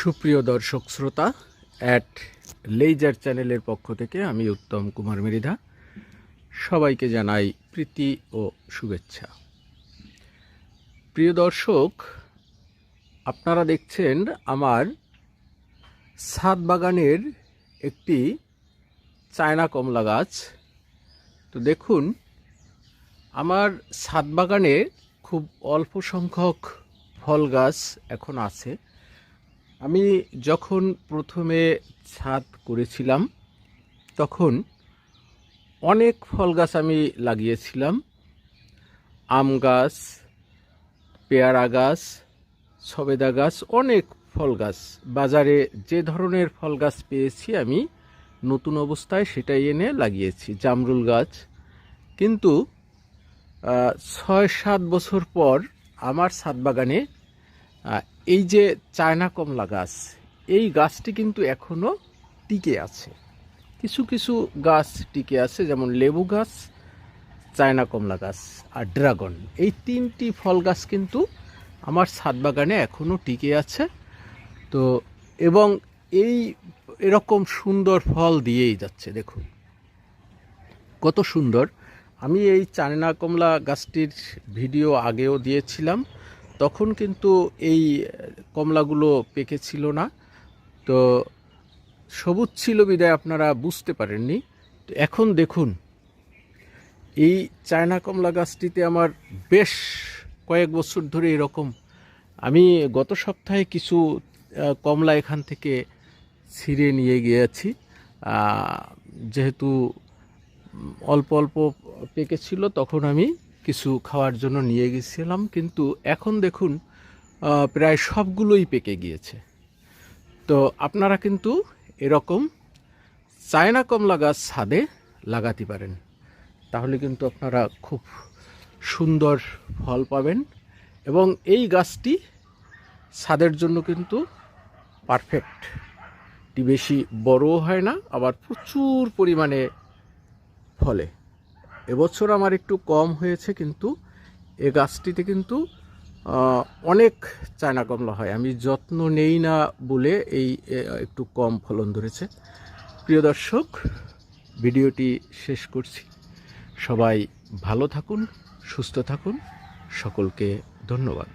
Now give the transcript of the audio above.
সুপ্রিয় দর্শক শ্রোতা, অ্যাট লেইজার চ্যানেলের পক্ষ থেকে আমি উত্তম কুমার মৃধা সবাইকে জানাই প্রীতি ও শুভেচ্ছা। প্রিয় দর্শক, আপনারা দেখছেন আমার ছাদ বাগানের একটি চায়না কমলা গাছ। তো দেখুন, আমার ছাদ বাগানে খুব অল্প সংখ্যক ফল গাছ এখন আছে। আমি যখন প্রথমে ছাদ করেছিলাম তখন অনেক ফল গাছ আমি লাগিয়েছিলাম। আম গাছ, পেয়ারা গাছ, সবেদা গাছ, অনেক ফল গাছ। বাজারে যে ধরনের ফল গাছ পেয়েছি আমি নতুন অবস্থায় সেটাই এনে লাগিয়েছি। জামরুল গাছ। কিন্তু ৬-৭ বছর পর আমার ছাদ বাগানে এই যে চায়না কমলা গাছ, এই গাছটি কিন্তু এখনও টিকে আছে। কিছু কিছু গাছ টিকে আছে, যেমন লেবু গাছ, চায়না কমলা গাছ আর ড্রাগন। এই তিনটি ফল গাছ কিন্তু আমার ছাদ বাগানে এখনও টিকে আছে। তো এবং এরকম সুন্দর ফল দিয়েই যাচ্ছে। দেখুন কত সুন্দর। আমি এই চায়না কমলা গাছটির ভিডিও আগেও দিয়েছিলাম, তখন কিন্তু এই কমলাগুলো পেকেছিল না। তো সবুজ ছিল বিদায় আপনারা বুঝতে পারেননি। তো এখন দেখুন, এই চায়না কমলা গাছটিতে আমার বেশ কয়েক বছর ধরে এরকম। আমি গত সপ্তাহে কিছু কমলা এখান থেকে ছিঁড়ে নিয়ে গিয়েছি, যেহেতু অল্প অল্প পেকেছিল তখন আমি কিছু খাওয়ার জন্য নিয়ে গেছিলাম। কিন্তু এখন দেখুন প্রায় সবগুলোই পেকে গিয়েছে। তো আপনারা কিন্তু এরকম চায়না কমলা গাছ ছাদে লাগাতে পারেন, তাহলে কিন্তু আপনারা খুব সুন্দর ফল পাবেন। এবং এই গাছটি ছাদের জন্য কিন্তু পারফেক্ট। বেশি বড়ও হয় না, আবার প্রচুর পরিমাণে ফলে। এবছর আমার একটু কম হয়েছে, কিন্তু এ গাছটিতে কিন্তু অনেক চায়না কমলা হয়। আমি যত্ন নেই না বলে এই একটু কম ফলন ধরেছে। প্রিয় দর্শক, ভিডিওটি শেষ করছি। সবাই ভালো থাকুন, সুস্থ থাকুন। সকলকে ধন্যবাদ।